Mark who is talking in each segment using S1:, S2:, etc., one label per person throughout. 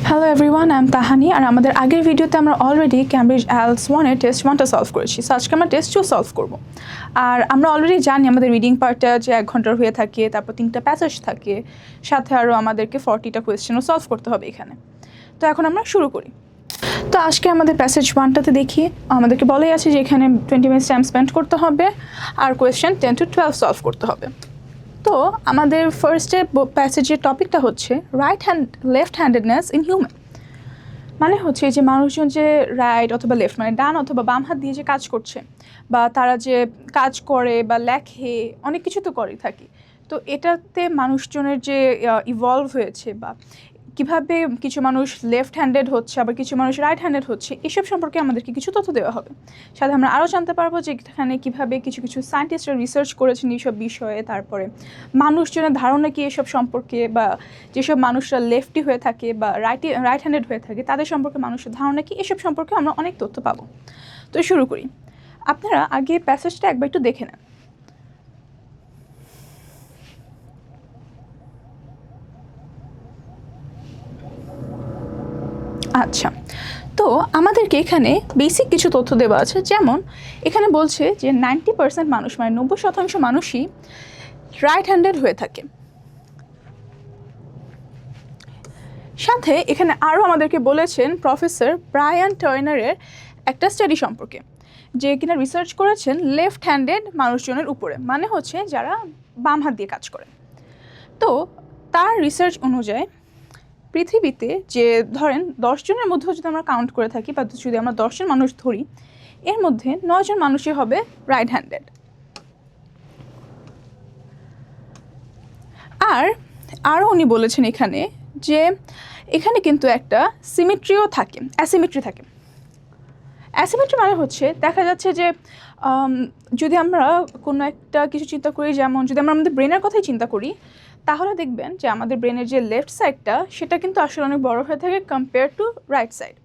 S1: Hello everyone, I am তাহানি। আর আমাদের আগের ভিডিওতে আমরা অলরেডি ক্যামব্রিজ আইএলটিএস 1-এর টেস্ট 1টা সলভ করেছি। সো আজকে আমরা টেস্ট 2 সলভ করব। আর আমরা অলরেডি জানি আমাদের রিডিং পার্টটা যে 1 ঘন্টার হয়ে থাকে, তারপর 3টা প্যাসেজ থাকে, সাথে আরও আমাদেরকে 40টা কোয়েশ্চেনও সলভ করতে হবে এখানে। তো এখন আমরা শুরু করি। তো আজকে আমাদের প্যাসেজ 1টাতে দেখি আমাদেরকে বলাই আছে যে এখানে 20 মিনিটস টাইম স্পেন্ড করতে হবে আর কোয়েশ্চেন 10 to 12 সলভ করতে হবে। তো আমাদের ফার্স্টে প্যাসেজের টপিকটা হচ্ছে লেফট হ্যান্ডেডনেস ইন হিউম্যান। মানে হচ্ছে যে মানুষজন যে রাইট অথবা লেফট মানে ডান অথবা বাম হাত দিয়ে যে কাজ করছে বা তারা যে কাজ করে বা লেখে, অনেক কিছু তো করেই থাকি। তো এটাতে মানুষজনের যে ইভলভ হয়েছে বা কীভাবে কিছু মানুষ লেফট হ্যান্ডেড হচ্ছে আবার কিছু মানুষ রাইট হ্যান্ডেড হচ্ছে, এসব সম্পর্কে আমাদেরকে কিছু তথ্য দেওয়া হবে। সাথে আমরা আরও জানতে পারবো যে এখানে কীভাবে কিছু কিছু সায়েন্টিস্টরা রিসার্চ করেছেন এইসব বিষয়ে, তারপরে মানুষজনের ধারণা কি এসব সম্পর্কে, বা যেসব মানুষরা লেফটি হয়ে থাকে বা রাইট হ্যান্ডেড হয়ে থাকে তাদের সম্পর্কে মানুষের ধারণা কি, এসব সম্পর্কে আমরা অনেক তথ্য পাবো। তো শুরু করি। আপনারা আগে প্যাসেজটা একবার একটু দেখে নেন। আচ্ছা, তো আমাদেরকে এখানে বেসিক কিছু তথ্য দেওয়া আছে। যেমন এখানে বলছে যে 90% মানুষ মানে 90% মানুষই রাইট হ্যান্ডেড হয়ে থাকে। সাথে এখানে আরও আমাদেরকে বলেছেন প্রফেসর ব্রায়ান টার্নারের একটা স্টাডি সম্পর্কে, যে কিনা রিসার্চ করেছেন লেফট হ্যান্ডেড মানুষজনের উপরে, মানে হচ্ছে যারা বাম হাত দিয়ে কাজ করে। তো তার রিসার্চ অনুযায়ী পৃথিবীতে যে ধরেন 10 জনের মধ্যেও যদি আমরা কাউন্ট করে থাকি বা যদি আমরা 10 জন মানুষ ধরি, এর মধ্যে 9 জন মানুষই হবে রাইট হ্যান্ডেড। আর আরও উনি বলেছেন এখানে যে এখানে কিন্তু একটা সিমেট্রিও থাকে, অ্যাসিমেট্রি থাকে। অ্যাসিমেট্রি মানে হচ্ছে দেখা যাচ্ছে যে যদি আমরা কোনো একটা কিছু চিন্তা করি, যেমন যদি আমরা আমাদের ব্রেনের কথাই চিন্তা করি, তাহলে দেখবেন যে আমাদের ব্রেনের যে লেফট সাইডটা সেটা কিন্তু আসলে অনেক বড় হয়ে থাকে কম্পেয়ার টু রাইট সাইড।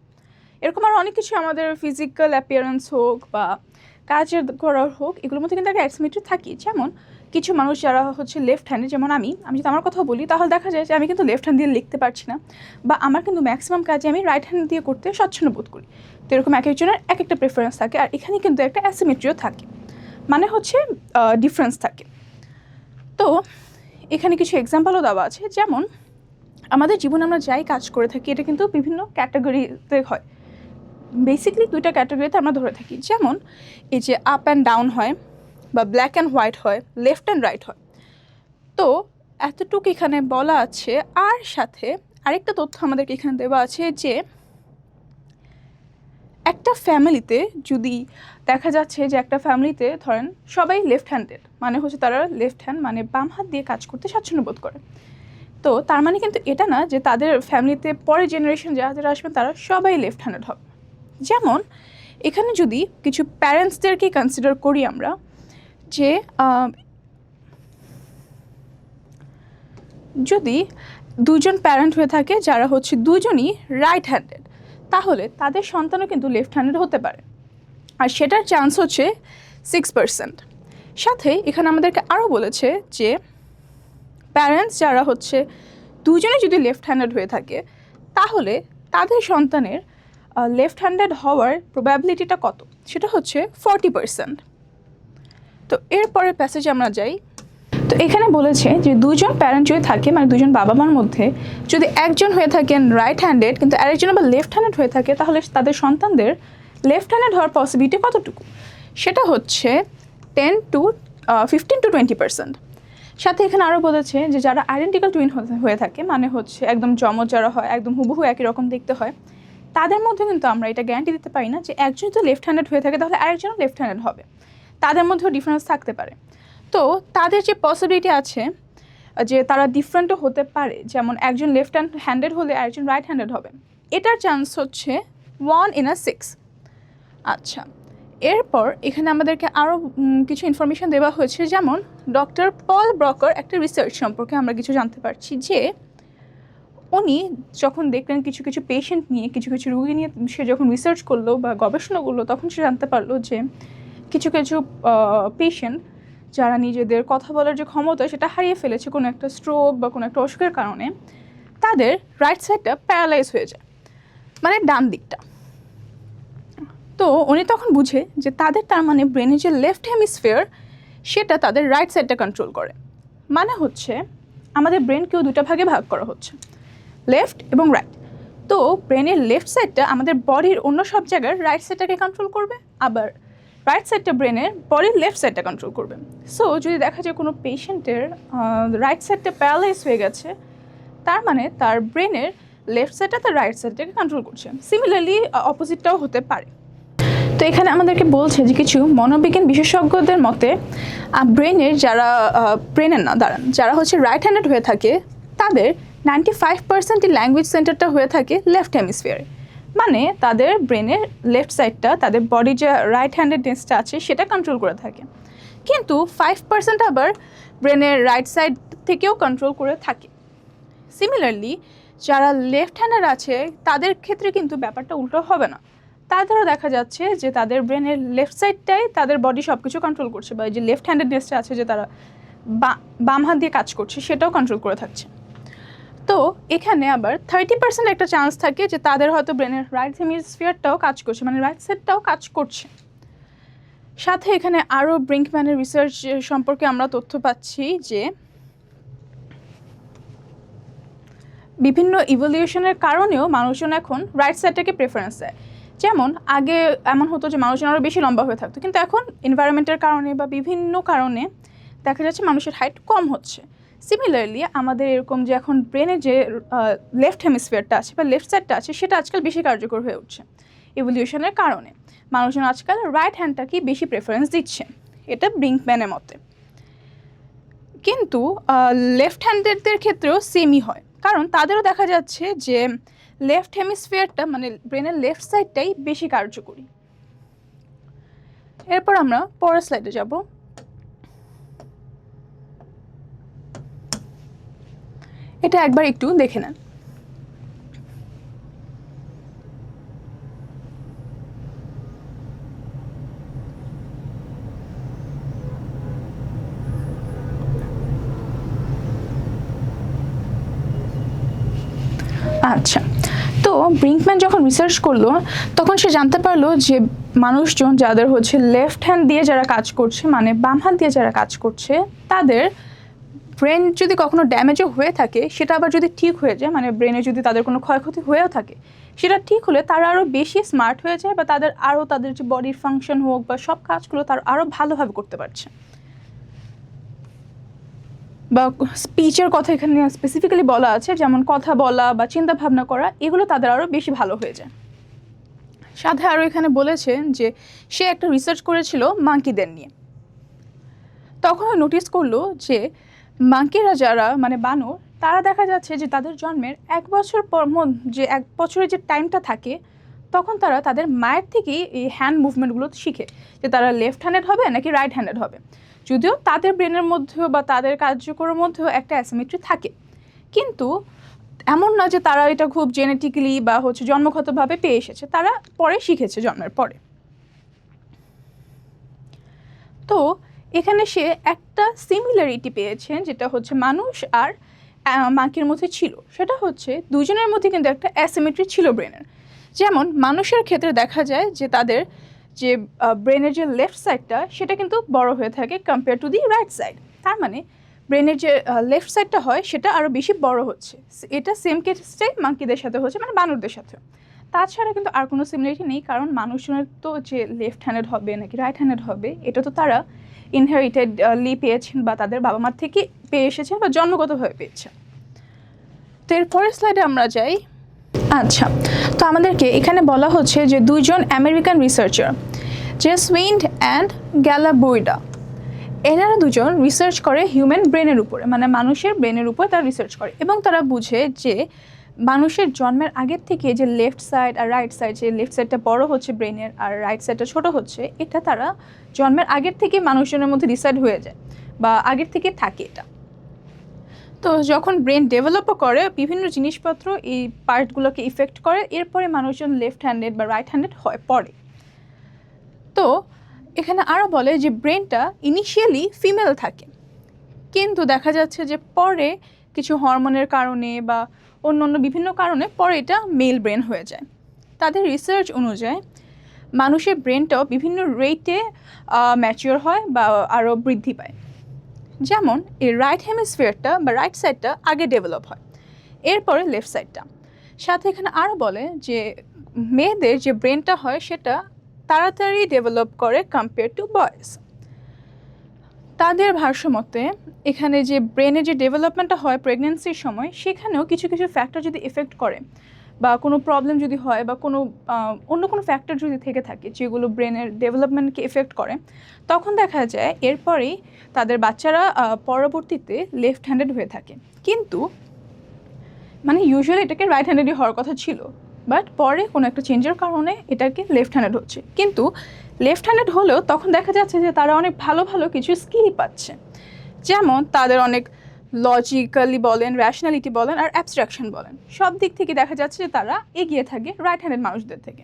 S1: এরকম আরও অনেক কিছু আমাদের ফিজিক্যাল অ্যাপিয়ারেন্স হোক বা কাজের করার হোক, এগুলোর মধ্যে কিন্তু একটা অ্যাসিমেট্রি থাকি। যেমন কিছু মানুষ যারা হচ্ছে লেফট হ্যান্ডে, যেমন আমি যদি আমার কথা বলি তাহলে দেখা যায় যে আমি কিন্তু লেফট হ্যান্ড দিয়ে লিখতে পারছি না, বা আমার কিন্তু ম্যাক্সিমাম কাজে আমি রাইট হ্যান্ড দিয়ে করতে স্বচ্ছন্দ বোধ করি। তো এরকম এক একজনের এক একটা প্রেফারেন্স থাকে, আর এখানে কিন্তু একটা অ্যাসিমেট্রিও থাকে, মানে হচ্ছে ডিফারেন্স থাকে। তো এখানে কিছু এক্সাম্পলও দেওয়া আছে। যেমন আমাদের জীবনে আমরা যাই কাজ করে থাকি এটা কিন্তু বিভিন্ন ক্যাটাগরিতে হয়। বেসিকলি 2টা ক্যাটাগরিতে আমরা ধরে থাকি। যেমন এই যে আপ অ্যান্ড ডাউন হয়, বা ব্ল্যাক অ্যান্ড হোয়াইট হয়, লেফট অ্যান্ড রাইট হয়। তো এতটুকু এখানে বলা আছে। আর সাথে আরেকটা তথ্য আমাদেরকে এখানে দেওয়া আছে যে একটা ফ্যামিলিতে যদি দেখা যাচ্ছে যে একটা ফ্যামিলিতে ধরেন সবাই লেফট হ্যান্ডেড, মানে হচ্ছে তারা লেফট হ্যান্ড মানে বাম হাত দিয়ে কাজ করতে স্বাচ্ছন্দ্য বোধ করে। তো তার মানে কিন্তু এটা না যে তাদের ফ্যামিলিতে পরের জেনারেশন যারা আসবেন তারা সবাই লেফট হ্যান্ডেড হবে। যেমন এখানে যদি কিছু প্যারেন্টসদেরকে কনসিডার করি আমরা, যে যদি 2জন প্যারেন্ট হয়ে থাকে যারা হচ্ছে 2জনই রাইট হ্যান্ডেড, তাহলে তাদের সন্তানও কিন্তু লেফট হ্যান্ডেড হতে পারে, আর সেটার চান্স হচ্ছে 6%। সাথে এখানে আমাদেরকে আরও বলেছে যে প্যারেন্টস যারা হচ্ছে 2জনে যদি লেফট হ্যান্ডেড হয়ে থাকে, তাহলে তাদের সন্তানের লেফট হ্যান্ডেড হওয়ার প্রবাবিলিটিটা কত, সেটা হচ্ছে 40%। তো এরপরের প্যাসেজে আমরা যাই। তো এখানে বলেছে যে 2জন প্যারেন্ট যদি থাকে, মানে 2জন বাবা মার মধ্যে যদি একজন হয়ে থাকেন রাইট হ্যান্ডেড কিন্তু আরেকজন আবার লেফট হ্যান্ডেড হয়ে থাকে, তাহলে তাদের সন্তানদের লেফট হ্যান্ডেড হওয়ার পসিবিলিটি কতটুকু, সেটা হচ্ছে 15 to 20%। সাথে এখানে আরও বলেছে যে যারা আইডেন্টিক্যাল টুইন হয়ে থাকে, মানে হচ্ছে একদম যমজ যারা হয়, একদম হুবহু একই রকম দেখতে হয়, তাদের মধ্যে কিন্তু আমরা এটা গ্যারান্টি দিতে পারি না যে একজন যদি লেফট হ্যান্ডেড হয়ে থাকে তাহলে আরেকজনও লেফট হ্যান্ডেড হবে। তাদের মধ্যেও ডিফারেন্স থাকতে পারে। তো তাদের যে পসিবিলিটি আছে যে তারা ডিফারেন্টও হতে পারে, যেমন একজন লেফট হ্যান্ডেড হলে আরেকজন রাইট হ্যান্ডেড হবে, এটার চান্স হচ্ছে 1 in 6। আচ্ছা, এরপর এখানে আমাদেরকে আরও কিছু ইনফরমেশন দেওয়া হয়েছে। যেমন ডক্টর পল ব্রকার একটা রিসার্চ সম্পর্কে আমরা কিছু জানতে পারছি, যে উনি যখন দেখলেন কিছু কিছু পেশেন্ট নিয়ে, কিছু কিছু রোগী নিয়ে সে যখন রিসার্চ করলো বা গবেষণা করলো, তখন সে জানতে পারলো যে কিছু কিছু পেশেন্ট যারা নিজেদের কথা বলার যে ক্ষমতা সেটা হারিয়ে ফেলেছে কোনো একটা স্ট্রোক বা কোনো একটা অসুখের কারণে, তাদের রাইট সাইডটা প্যারালাইজ হয়ে যায়, মানে ডান দিকটা। তো উনি তখন বুঝে যে তার মানে ব্রেনের যে লেফট হেমিস্ফিয়ার সেটা তাদের রাইট সাইডটা কন্ট্রোল করে। মানে হচ্ছে আমাদের ব্রেনকেও দুটো ভাগে ভাগ করা হচ্ছে, লেফট এবং রাইট। তো ব্রেনের লেফট সাইডটা আমাদের বডির অন্য সব জায়গার রাইট সাইডটাকে কন্ট্রোল করবে, আবার রাইট সাইডটা ব্রেনের বডির লেফট সাইডটা কন্ট্রোল করবে। সো যদি দেখা যায় কোনো পেশেন্টের রাইট সাইডটা প্যারালাইজ হয়ে গেছে, তার মানে তার ব্রেনের লেফট সাইডটা তার রাইট সাইডটাকে কন্ট্রোল করছে। সিমিলারলি অপোজিটটাও হতে পারে। তো এখানে আমাদেরকে বলছে যে কিছু মনোবিজ্ঞান বিশেষজ্ঞদের মতে ব্রেনের যারা হচ্ছে রাইট হ্যান্ডেড হয়ে থাকে তাদের 95% ল্যাঙ্গুয়েজ সেন্টারটা হয়ে থাকে লেফট হেমিস্ফিয়ারে। মানে তাদের ব্রেনের লেফট সাইডটা তাদের বডির যে রাইট হ্যান্ডেডনেসটা আছে সেটা কন্ট্রোল করে থাকে, কিন্তু 5% আবার ব্রেনের রাইট সাইড থেকেও কন্ট্রোল করে থাকে। সিমিলারলি যারা লেফট হ্যান্ডেড আছে তাদের ক্ষেত্রে কিন্তু ব্যাপারটা উল্টো হবে না। তাদেরও দেখা যাচ্ছে যে তাদের ব্রেনের লেফট সাইডটাই তাদের বডি সব কিছু কন্ট্রোল করছে, বা যে লেফট হ্যান্ডেডনেসটা আছে যে তারা বাম হাত দিয়ে কাজ করছে সেটাও কন্ট্রোল করে থাকছে। তো এখানে আবার 30% একটা চান্স থাকে যে তাদের হয়তো ব্রেনের রাইট হেমিস্ফিয়ারটাও কাজ করছে, মানে রাইট সাইডটাও কাজ করছে। সাথে এখানে আরও ব্রিঙ্কম্যানের রিসার্চ সম্পর্কে আমরা তথ্য পাচ্ছি যে বিভিন্ন ইভলিউশনের কারণেও মানুষজন এখন রাইট সাইডটাকে প্রেফারেন্স দেয়। যেমন আগে এমন হতো যে মানুষজন আরও বেশি লম্বা হয়ে থাকতো, কিন্তু এখন এনভায়রনমেন্টের কারণে বা বিভিন্ন কারণে দেখা যাচ্ছে মানুষের হাইট কম হচ্ছে। সিমিলারলি আমাদের এরকম যে এখন ব্রেনের যে লেফট হেমিস্ফিয়ারটা আছে বা লেফট সাইডটা আছে সেটা আজকাল বেশি কার্যকর হয়ে উঠছে ইভলিউশনের কারণে। মানুষজন আজকাল রাইট হ্যান্ডটাকেই বেশি প্রেফারেন্স দিচ্ছে, এটা ব্রিঙ্কম্যানের মতে। কিন্তু লেফট হ্যান্ডেডদের ক্ষেত্রেও সেমই হয়, কারণ তাদেরও দেখা যাচ্ছে যে লেফট হেমিস্ফিয়ারটা মানে ব্রেনের লেফট সাইডটাই বেশি কার্যকরী। এরপর আমরা পরের স্লাইডে যাব। এটা একবার একটু দেখে নেন। আচ্ছা, তো ব্রিঙ্কম্যান যখন রিসার্চ করলো তখন সে জানতে পারলো যে মানুষজন যাদের হচ্ছে লেফট হ্যান্ড দিয়ে যারা কাজ করছে, মানে বাম হাত দিয়ে যারা কাজ করছে, তাদের ব্রেন যদি কখনো ড্যামেজও হয়ে থাকে সেটা আবার যদি ঠিক হয়ে যায়, মানে ব্রেনে যদি তাদের কোনো ক্ষয়ক্ষতি হয়েও থাকে সেটা ঠিক হলে তারা আরও বেশি স্মার্ট হয়ে যায়, বা তাদের যে বডির ফাংশন হোক বা সব কাজগুলো তারা আরও ভালোভাবে করতে পারছে। বা স্পিচের কথা এখানে স্পেসিফিক্যালি বলা আছে, যেমন কথা বলা বা চিন্তা ভাবনা করা, এগুলো তাদের আরও বেশি ভালো হয়ে যায়। সাথে আরও এখানে বলেছেন যে সে একটা রিসার্চ করেছিল মাঙ্কিদের নিয়ে। তখন নোটিস করলো যে মাঙ্কিরা যারা মানে বানর, তারা দেখা যাচ্ছে যে তাদের জন্মের 1 বছর পর যে 1 বছরের যে টাইমটা থাকে তখন তারা তাদের মায়ের থেকেই এই হ্যান্ড মুভমেন্টগুলো শিখে যে তারা লেফট হ্যান্ডেড হবে নাকি রাইট হ্যান্ডেড হবে। যদিও তাদের ব্রেনের মধ্যেও বা তাদের কার্যকরের মধ্যেও একটা অ্যাসিমেট্রি থাকে, কিন্তু এমন না যে তারা এটা খুব জেনেটিক্যালি বা হচ্ছে জন্মগতভাবে পেয়ে এসেছে, তারা পরে শিখেছে জন্মের পরে। তো এখানে সে একটা সিমিলারিটি পেয়েছেন যেটা হচ্ছে মানুষ আর মাঙ্কির মধ্যে ছিল, সেটা হচ্ছে দুজনের মধ্যে কিন্তু একটা অ্যাসিমেট্রি ছিল ব্রেনের। যেমন মানুষের ক্ষেত্রে দেখা যায় যে তাদের যে ব্রেনের যে লেফট সাইডটা সেটা কিন্তু বড় হয়ে থাকে compare to the right side. তার মানে ব্রেনের যে লেফট সাইডটা হয় সেটা আরও বেশি বড় হচ্ছে। এটা সেম কেসটাই মাঙ্কিদের সাথে হচ্ছে, মানে বানরদের সাথে। তাছাড়া কিন্তু আর কোনো সিমিলারিটি নেই, কারণ মানুষজনের তো যে লেফট হ্যান্ডেড হবে নাকি রাইট হ্যান্ডেড হবে এটা তো তারা ইনহেরিটেডলি পেয়েছেন বা তাদের বাবা মার থেকে পেয়ে এসেছেন বা জন্মগতভাবে পেয়েছেন। তো এরপরের স্লাইডে আমরা যাই। আচ্ছা, তো আমাদেরকে এখানে বলা হচ্ছে যে 2 জন আমেরিকান রিসার্চার জেস উইন্ড অ্যান্ড গ্যালাবুইডা, এনারা 2 জন রিসার্চ করে হিউম্যান ব্রেনের উপরে, মানে মানুষের ব্রেনের উপর তারা রিসার্চ করে, এবং তারা বুঝে যে মানুষের জন্মের আগের থেকে যে লেফট সাইড আর রাইট সাইড, যে লেফট সাইডটা বড় হচ্ছে ব্রেনের আর রাইট সাইডটা ছোট হচ্ছে, এটা তারা জন্মের আগের থেকে মানুষজনের মধ্যে ডিসাইড হয়ে যায় বা আগের থেকে থাকে এটা। তো যখন ব্রেন ডেভেলপও করে বিভিন্ন জিনিসপত্র এই পার্টগুলোকে ইফেক্ট করে, এরপরে মানুষজন লেফট হ্যান্ডেড বা রাইট হ্যান্ডেড হয় পরে। তো এখানে আরও বলে যে ব্রেনটা ইনিশিয়ালি ফিমেল থাকে, কিন্তু দেখা যাচ্ছে যে পরে কিছু হরমোনের কারণে বা অন্য অন্য বিভিন্ন কারণে পরে এটা মেল ব্রেন হয়ে যায়। তাদের রিসার্চ অনুযায়ী মানুষের ব্রেনটাও বিভিন্ন রেটে ম্যাচিওর হয় বা আরও বৃদ্ধি পায়। যেমন এই রাইট হেমিস্ফিয়ারটা বা রাইট সাইডটা আগে ডেভেলপ হয়, এরপরে লেফট সাইডটা। সাথে এখানে আরও বলে যে মেয়েদের যে ব্রেনটা হয় সেটা তাড়াতাড়ি ডেভেলপ করে কম্পেয়ার টু বয়েজ। তাদের ভাষ্যমতে এখানে যে ব্রেনের যে ডেভেলপমেন্টটা হয় প্রেগনেন্সির সময়, সেখানেও কিছু কিছু ফ্যাক্টর যদি এফেক্ট করে বা কোনো প্রবলেম যদি হয় বা কোনো অন্য কোনো ফ্যাক্টর যদি থেকে থাকে যেগুলো ব্রেনের ডেভেলপমেন্টকে এফেক্ট করে, তখন দেখা যায় এরপরেই তাদের বাচ্চারা পরবর্তীতে লেফট হ্যান্ডেড হয়ে থাকে। কিন্তু মানে ইউজুয়ালি এটাকে রাইট হ্যান্ডেডই হওয়ার কথা ছিল, বাট পরে কোনো একটা চেঞ্জের কারণে এটাকে লেফট হ্যান্ডেড হচ্ছে। কিন্তু লেফট হ্যান্ডেড হলেও তখন দেখা যাচ্ছে যে তারা অনেক ভালো ভালো কিছু স্কিল পাচ্ছে, যেমন তাদের অনেক লজিক্যালি বলেন, র্যাশনালিটি বলেন আর অ্যাবস্ট্রাকশন বলেন, সব দিক থেকে দেখা যাচ্ছে যে তারা এগিয়ে থাকে রাইট হ্যান্ডেড মানুষদের থেকে।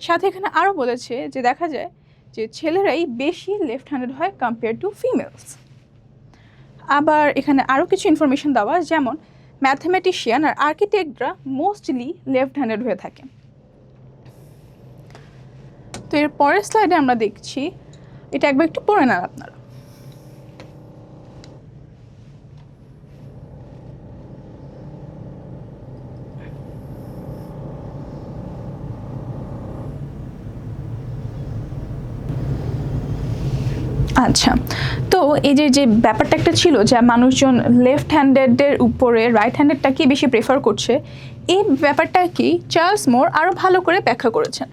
S1: সাথে এখানে আরও বলেছে যে দেখা যায় যে ছেলেরাই বেশি লেফট হ্যান্ডেড হয় কম্পেয়ার টু ফিমেলস। আবার এখানে আরও কিছু ইনফরমেশন দেওয়া, যেমন ম্যাথমেটিশিয়ান আর আর্কিটেক্টরা মোস্টলি লেফট হ্যান্ডেড হয়ে থাকে। তো এর পরের স্লাইডে আমরা দেখছি, এটা একবার একটু পড়ে নেন আপনারা। আচ্ছা, তো এই যে ব্যাপারটা একটা ছিল যে মানুষজন লেফট হ্যান্ডেডের উপরে রাইট হ্যান্ডেডটাকে বেশি প্রেফার করছে, এই ব্যাপারটা কি চার্লস মোর আরও ভালো করে ব্যাখ্যা করেছেন।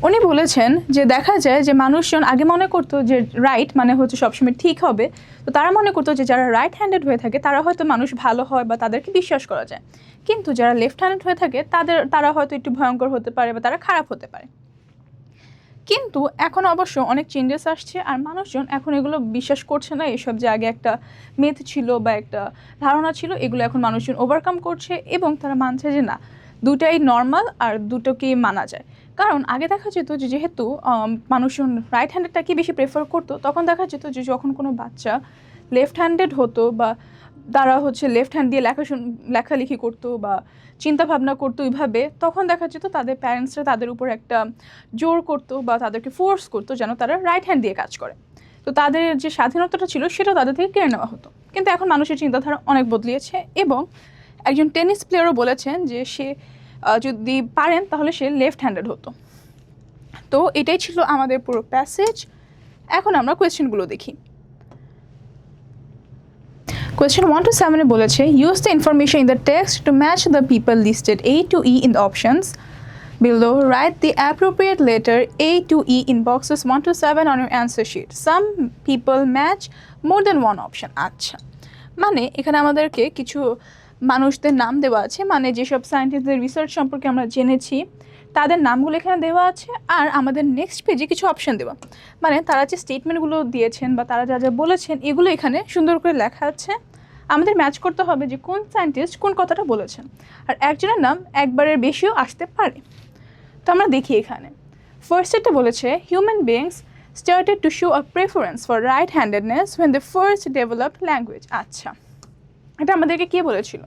S1: উনি বলেছেন যে দেখা যায় যে মানুষজন আগে মনে করতো যে রাইট মানে হচ্ছে সবসময় ঠিক হবে, তো তারা মনে করতো যে যারা রাইট হ্যান্ডেড হয়ে থাকে তারা হয়তো মানুষ ভালো হয় বা তাদেরকে বিশ্বাস করা যায়, কিন্তু যারা লেফট হ্যান্ডেড হয়ে থাকে তারা হয়তো একটু ভয়ঙ্কর হতে পারে বা তারা খারাপ হতে পারে। কিন্তু এখন অবশ্য অনেক চেঞ্জেস আসছে আর মানুষজন এখন এগুলো বিশ্বাস করছে না। এসব যে আগে একটা মেথ ছিল বা একটা ধারণা ছিল, এগুলো এখন মানুষজন ওভারকাম করছে এবং তারা মানছে যে না, দুটাই নর্মাল আর দুটোকেই মানা যায়। কারণ আগে দেখা যেত যে যেহেতু মানুষজন রাইট হ্যান্ডেডটাকে বেশি প্রেফার করতো, তখন দেখা যেত যে যখন কোনো বাচ্চা লেফট হ্যান্ডেড হতো বা তারা হচ্ছে লেফট হ্যান্ড দিয়ে লেখালেখি করতো বা চিন্তা ভাবনা করতো ওইভাবে, তখন দেখা যেত তাদের প্যারেন্টসরা তাদের উপর একটা জোর করতো বা তাদেরকে ফোর্স করতো যেন তারা রাইট হ্যান্ড দিয়ে কাজ করে। তো তাদের যে স্বাধীনতাটা ছিল সেটা তাদের থেকে কেড়ে নেওয়া হতো। কিন্তু এখন মানুষের চিন্তাধারা অনেক বদলিয়েছে এবং একজন টেনিস প্লেয়ারও বলেছেন যে সে যদি পারেন তাহলে সে লেফট হ্যান্ডেড হতো। তো এটাই ছিল আমাদের পুরো প্যাসেজ। এখন আমরা কোয়েশ্চেনগুলো দেখি। Question 1 to 7 বলেছে, use the information in the text to match the people listed A to E in the options below. Write the appropriate letter A to E in boxes 1 to 7 on your answer sheet. Some people match more than one option. আচ্ছা, মানে এখানে আমাদেরকে কিছু মানুষদের নাম দেওয়া আছে, মানে যেসব সায়েন্টিস্টদের রিসার্চ সম্পর্কে আমরা জেনেছি তাদের নামগুলো এখানে দেওয়া আছে আর আমাদের নেক্সট পেজে কিছু অপশন দেওয়া, মানে তারা যে স্টেটমেন্টগুলো দিয়েছেন বা তারা যা যা বলেছেন এগুলো এখানে সুন্দর করে লেখা আছে। আমাদের ম্যাচ করতে হবে যে কোন সায়েন্টিস্ট কোন কথাটা বলেছেন, আর একজনের নাম একবারের বেশিও আসতে পারে। তো আমরা দেখি এখানে ফার্স্ট বলেছে, human beings started to show a preference for right-handedness when they first developed language. আচ্ছা, এটা আমাদেরকে কে বলেছিল?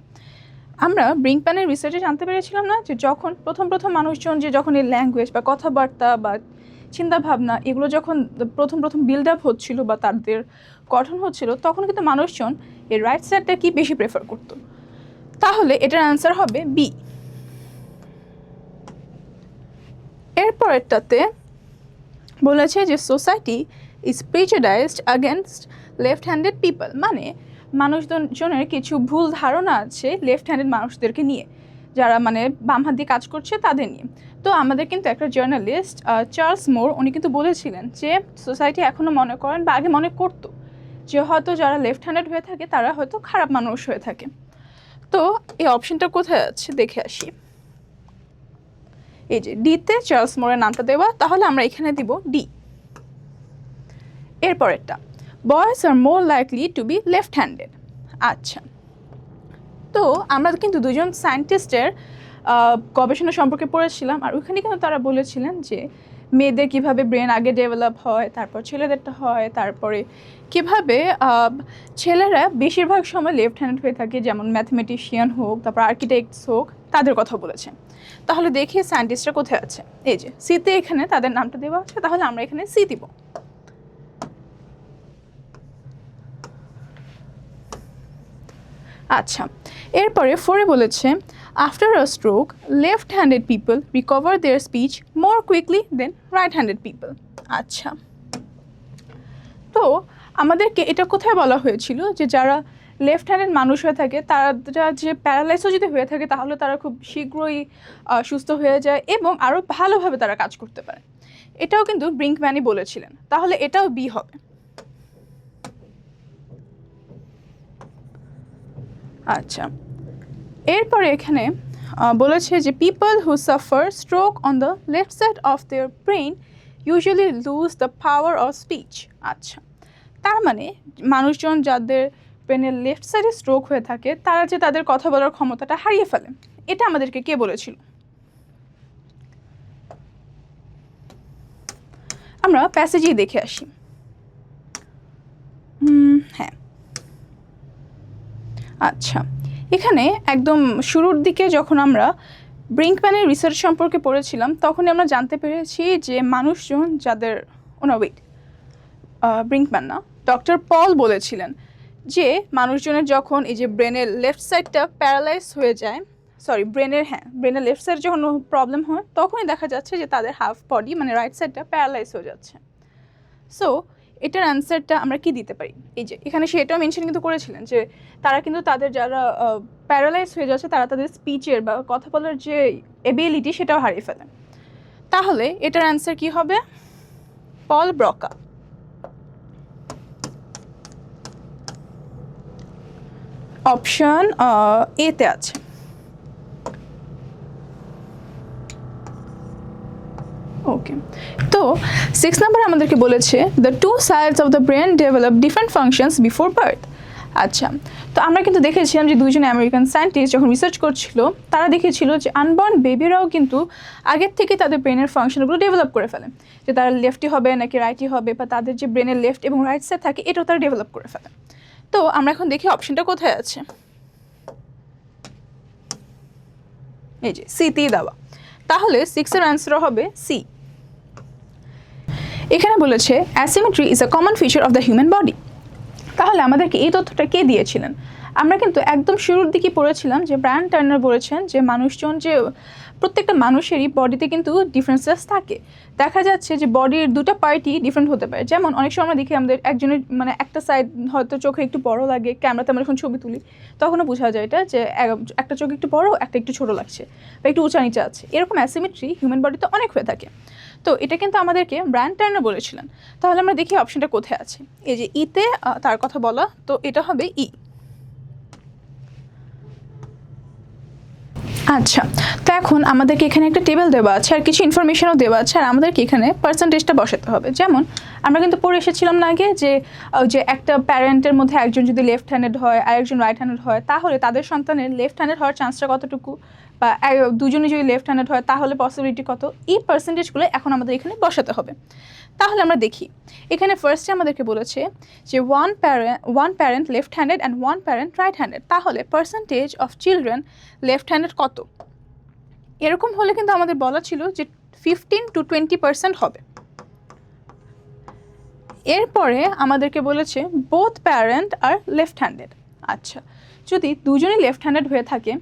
S1: আমরা ব্রিংপ্যানের রিসার্চে জানতে পেরেছিলাম না যে যখন প্রথম মানুষজন যে যখন এই ল্যাঙ্গুয়েজ বা কথাবার্তা বা চিন্তাভাবনা এগুলো যখন প্রথম বিল্ড আপ হচ্ছিল বা তাদের গঠন হচ্ছিল, তখন কিন্তু মানুষজন এই রাইট সাইডটা কি বেশি প্রেফার করতো। তাহলে এটার অ্যান্সার হবে বি। এরপরেরটাতে বলেছে যে society is prejudiced against left handed people, মানে মানুষজনের কিছু ভুল ধারণা আছে লেফট হ্যান্ডেড মানুষদেরকে নিয়ে, যারা মানে বাম হাত দিয়ে কাজ করছে তাদের নিয়ে। তো আমাদের কিন্তু একটা জার্নালিস্ট চার্লস মোর উনি কিন্তু বলেছিলেন যে সোসাইটি এখনও মনে করেন বা আগে মনে করতো যে হয়তো যারা লেফট হ্যান্ডেড হয়ে থাকে তারা হয়তো খারাপ মানুষ হয়ে থাকে। তো এই অপশনটা কোথায় আছে দেখে আসি। এই যে ডিতে চার্লস মোরের নামটা দেওয়া, তাহলে আমরা এখানে দিব ডি। এরপরেরটা, boys are more likely to be left handed. আচ্ছা, তো আমরা কিন্তু দুজন সায়েন্টিস্টের গবেষণা সম্পর্কে পড়েছিলাম আর ওইখানে কিন্তু তারা বলেছিলেন যে মেয়েদের কিভাবে ব্রেন আগে ডেভেলপ হয়, তারপর ছেলেদেরটা হয়, তারপরে কিভাবে ছেলেরা বেশিরভাগ সময় লেফট হ্যান্ডেড হয়ে থাকে, যেমন ম্যাথমেটিশিয়ান হোক, তারপর আর্কিটেক্টস হোক, তাদের কথা বলেছে। তাহলে দেখি সায়েন্টিস্টরা কোথায় আছে। এই যে সিতে এখানে তাদের নামটা দেওয়া আছে, তাহলে আমরা এখানে সি দিব। আচ্ছা, এরপরে 4 বলেছে after a stroke left handed people recover their speech more quickly than right handed people. আচ্ছা, তো আমাদেরকে এটা কোথায় বলা হয়েছিল যে যারা লেফট হ্যান্ডেড মানুষ হয়ে থাকে তারা যে প্যারালাইসও যদি হয়ে থাকে তাহলে তারা খুব শীঘ্রই সুস্থ হয়ে যায় এবং আরও ভালোভাবে তারা কাজ করতে পারে। এটাও কিন্তু ব্রিঙ্কম্যানই বলেছিলেন, তাহলে এটাও বি হবে। আচ্ছা, এরপরে এখানে বলেছে যে people who suffer stroke on the left side of their brain usually lose the power of speech. আচ্ছা, তার মানে মানুষজন যাদের ব্রেনের লেফট সাইডে স্ট্রোক হয়ে থাকে তারা যে তাদের কথা বলার ক্ষমতাটা হারিয়ে ফেলে, এটা আমাদেরকে কে বলেছিল? আমরা প্যাসেজেই দেখে আসি। হ্যাঁ, আচ্ছা, এখানে একদম শুরুর দিকে যখন আমরা ব্রিঙ্কম্যানের রিসার্চ সম্পর্কে পড়েছিলাম তখনই আমরা জানতে পেরেছি যে মানুষজন যাদের ওয়েট ব্রিঙ্কম্যান না, ডক্টর পল বলেছিলেন যে মানুষজনের যখন এই যে ব্রেনের লেফট সাইডটা প্যারালাইজ হয়ে যায়, ব্রেনের লেফট সাইড যখন প্রবলেম হয় তখনই দেখা যাচ্ছে যে তাদের হাফ বডি মানে রাইট সাইডটা প্যারালাইজ হয়ে যাচ্ছে। সো এটার অ্যান্সারটা আমরা কি দিতে পারি? এই যে এখানে সে এটাও মেনশন কিন্তু করেছিলেন যে তারা কিন্তু তাদের যারা প্যারালাইজ হয়ে যাচ্ছে তারা তাদের স্পিচের বা কথা বলার যে এবিলিটি সেটাও হারিয়ে ফেলে। তাহলে এটার অ্যান্সার কি হবে? পল ব্রকা। অপশন এতে আছে। ওকে, তো 6 নাম্বার আমাদেরকে বলেছে the two sides of the brain develop different functions before birth. আচ্ছা, তো আমরা কিন্তু দেখেছিলাম যে দুইজন আমেরিকান সায়েন্টিস্ট যখন রিসার্চ করছিল তারা দেখেছিল যে আনবর্ন বেবিরাও কিন্তু আগের থেকে তাদের ব্রেনের ফাংশনগুলো ডেভেলপ করে ফেলে, যে তারা লেফটি হবে নাকি রাইটি হবে বা তাদের যে ব্রেনের লেফট এবং রাইট সাইড থাকে এটাও তারা ডেভেলপ করে ফেলে। তো আমরা এখন দেখি অপশনটা কোথায় আছে। এই যে সিতেই দেওয়া, তাহলে 6-এর অ্যান্সার হবে সি। এখানে বলেছে asymmetry is a common feature of the human body. তাহলে আমাদেরকে এই তথ্যটা কে দিয়েছিলেন? আমরা কিন্তু একদম শুরুর দিকে পড়েছিলাম যে ব্রায়ান টার্নার বলেছেন যে মানুষজন যে প্রত্যেকটা মানুষেরই বডিতে কিন্তু ডিফারেন্সেস থাকে। দেখা যাচ্ছে যে বডির দুটো পার্টই ডিফারেন্ট হতে পারে। যেমন অনেক সময় আমরা দেখি আমাদের একজনের মানে একটা সাইড হয়তো চোখে একটু বড় লাগে, ক্যামেরাতে আমরা যখন ছবি তুলি তখনও বোঝা যায় এটা যে একটা চোখ একটু বড়, একটা একটু ছোটো লাগছে বা একটু উঁচা নিচে আছে। এরকম অ্যাসিমেট্রি হিউম্যান বডিতে অনেক হয়ে থাকে। তো এটা কিন্তু আমাদেরকে ব্রায়ান টার্নার বলেছিলেন। তাহলে আমরা দেখি অপশনটা কোথায় আছে। এই যে ইতে তার কথা বলা, তো এটা হবে ই। আচ্ছা, তো এখন আমাদেরকে এখানে একটা টেবিল দেওয়া আছে আর কিছু ইনফরমেশনও দেওয়া আছে, আর আমাদেরকে এখানে পার্সেন্টেজটা বসাতে হবে। যেমন আমরা কিন্তু পড়ে এসেছিলাম না আগে যে একটা প্যারেন্টের মধ্যে একজন যদি লেফট হ্যান্ডেড হয় আর একজন রাইট হ্যান্ডেড হয় তাহলে তাদের সন্তানের লেফট হ্যান্ডেড হওয়ার চান্সটা কতটুকু, বা দুজনে যদি লেফট হ্যান্ডেড হয় তাহলে পসিবিলিটি কত, এই পার্সেন্টেজগুলো এখন আমাদের এখানে বসাতে হবে। তাহলে আমরা দেখি এখানে ফার্স্টে আমাদেরকে বলেছে যে one parent left handed and one parent right handed, তাহলে percentage of children left handed কত? এরকম হলে কিন্তু আমাদের বলা ছিল যে 15 to 20% হবে। এরপরে আমাদেরকে বলেছে বোথ প্যারেন্ট আর লেফট হ্যান্ডেড। আচ্ছা, যদি দুজনেই লেফট হ্যান্ডেড হয়ে থাকে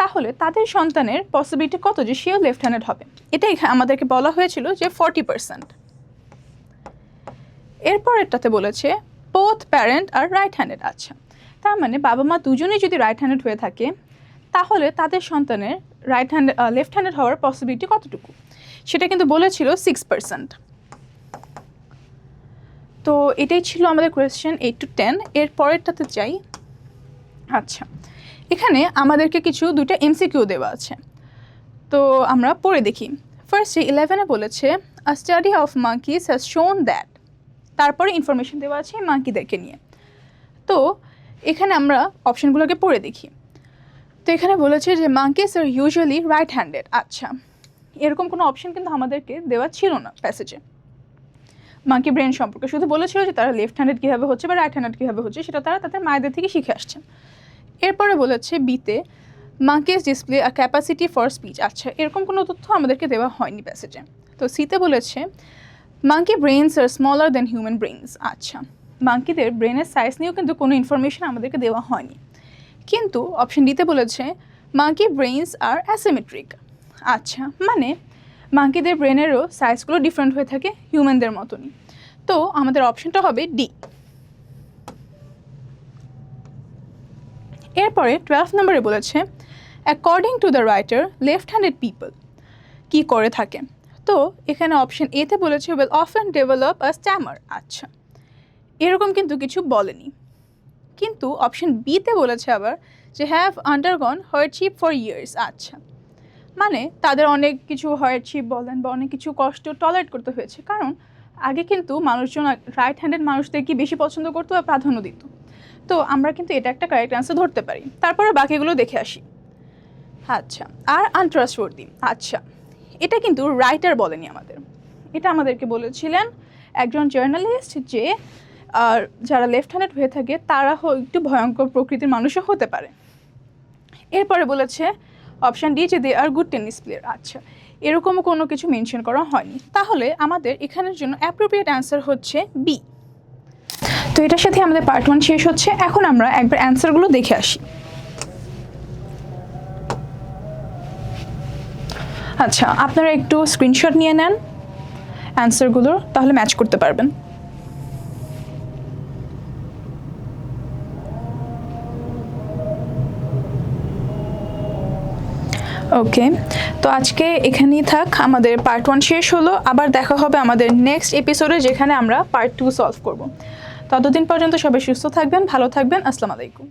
S1: তাহলে তাদের সন্তানের পসিবিলিটি কত যে সেও লেফট হ্যান্ডেড হবে? এটাই আমাদেরকে বলা হয়েছিল যে 40%। এরপরেরটাতে বলেছে বোথ প্যারেন্ট আর রাইট হ্যান্ডেড। আচ্ছা, তার মানে বাবা মা দুজনেই যদি রাইট হ্যান্ডেড হয়ে থাকে তাহলে তাদের সন্তানের লেফট হ্যান্ডেড হওয়ার পসিবিলিটি কতটুকু? সেটা কিন্তু বলেছিল 6%। তো এটাই ছিল আমাদের কোয়েশ্চেন 8 to 10। এর পরেরটাতে যাই। আচ্ছা, এখানে আমাদেরকে দুইটা এমসিকিউ দেওয়া আছে, তো আমরা পড়ে দেখি। ফার্স্টে 11-এ বলেছে a study of monkeys has shown that, তারপরে ইনফরমেশন দেওয়া আছে মাঙ্কিদেরকে নিয়ে। তো এখানে আমরা অপশনগুলোকে পড়ে দেখি। তো এখানে বলেছে যে মাঙ্কিস আর ইউজুয়ালি রাইট হ্যান্ডেড। আচ্ছা, এরকম কোনো অপশন কিন্তু আমাদেরকে দেওয়া ছিল না প্যাসেজে। মাঙ্কি ব্রেন সম্পর্কে শুধু বলেছিল যে তারা লেফট হ্যান্ডেড কীভাবে হচ্ছে বা রাইট হ্যান্ডেড কীভাবে হচ্ছে সেটা তারা তাদের মায়েদের থেকে শিখে আসছেন। এরপরে বলেছে বিতে monkeys display a capacity for speech. আচ্ছা, এরকম কোনো তথ্য আমাদেরকে দেওয়া হয়নি প্যাসেজে। তো সিতে বলেছে মাঙ্কি ব্রেনস আর স্মলার দেন হিউম্যান ব্রেনস। আচ্ছা, মাঙ্কিদের ব্রেনের সাইজ নিয়েও কিন্তু কোনো ইনফরমেশন আমাদেরকে দেওয়া হয়নি। কিন্তু অপশন ডিতে বলেছে মাঙ্কি ব্রেনস আর অ্যাসিমেট্রিক। আচ্ছা, মানে মাঙ্কিদের ব্রেনেরও সাইজগুলো ডিফারেন্ট হয়ে থাকে হিউম্যানদের মতনই। তো আমাদের অপশনটা হবে ডি। এরপরে 12 নম্বরে বলেছে according to the writer left handed people কী করে থাকে। তো এখানে অপশন এতে বলেছে will often develop a stammer. আচ্ছা, এরকম কিন্তু কিছু বলেনি। কিন্তু অপশন বিতে বলেছে আবার যে হ্যাভ আন্ডারগন হার্ডশিপ ফর ইয়ার্স। আচ্ছা, মানে তাদের অনেক কিছু হার্ডশিপ বলেন বা অনেক কিছু কষ্ট টলারেট করতে হয়েছে, কারণ আগে কিন্তু মানুষজন রাইট হ্যান্ডেড মানুষদেরকে বেশি পছন্দ করতো বা প্রাধান্য দিত। তো আমরা কিন্তু এটা একটা কারেক্ট অ্যান্সার ধরতে পারি। তারপরে বাকিগুলো দেখে আসি। আচ্ছা, আর আনট্রাস্টওয়ার্দি। আচ্ছা, এটা কিন্তু রাইটার বলেনি আমাদের, এটা আমাদেরকে বলেছিলেন একজন জার্নালিস্ট যে যারা লেফট হ্যান্ডেড হয়ে থাকে তারা একটু ভয়ঙ্কর প্রকৃতির মানুষও হতে পারে। এরপরে বলেছে অপশান ডি যে দে আর গুড টেনিস প্লেয়ার। আচ্ছা, এরকমও কোনো কিছু মেনশন করা হয়নি। তাহলে আমাদের এখানের জন্য অ্যাপ্রোপ্রিয়েট অ্যান্সার হচ্ছে বি। তো এটার সাথে আমাদের পার্ট 1 শেষ হচ্ছে। এখন আমরা একবার অ্যান্সারগুলো দেখে আসি। আচ্ছা, আপনারা একটু স্ক্রিনশট নিয়ে নেন অ্যান্সারগুলো, তাহলে ম্যাচ করতে পারবেন। ওকে, তো আজকে এখানেই থাক, আমাদের পার্ট 1 শেষ হলো। আবার দেখা হবে আমাদের নেক্সট এপিসোডে, যেখানে আমরা পার্ট 2 সলভ করব। ততদিন পর্যন্ত সবাই সুস্থ থাকবেন, ভালো থাকবেন। আসসালামু আলাইকুম।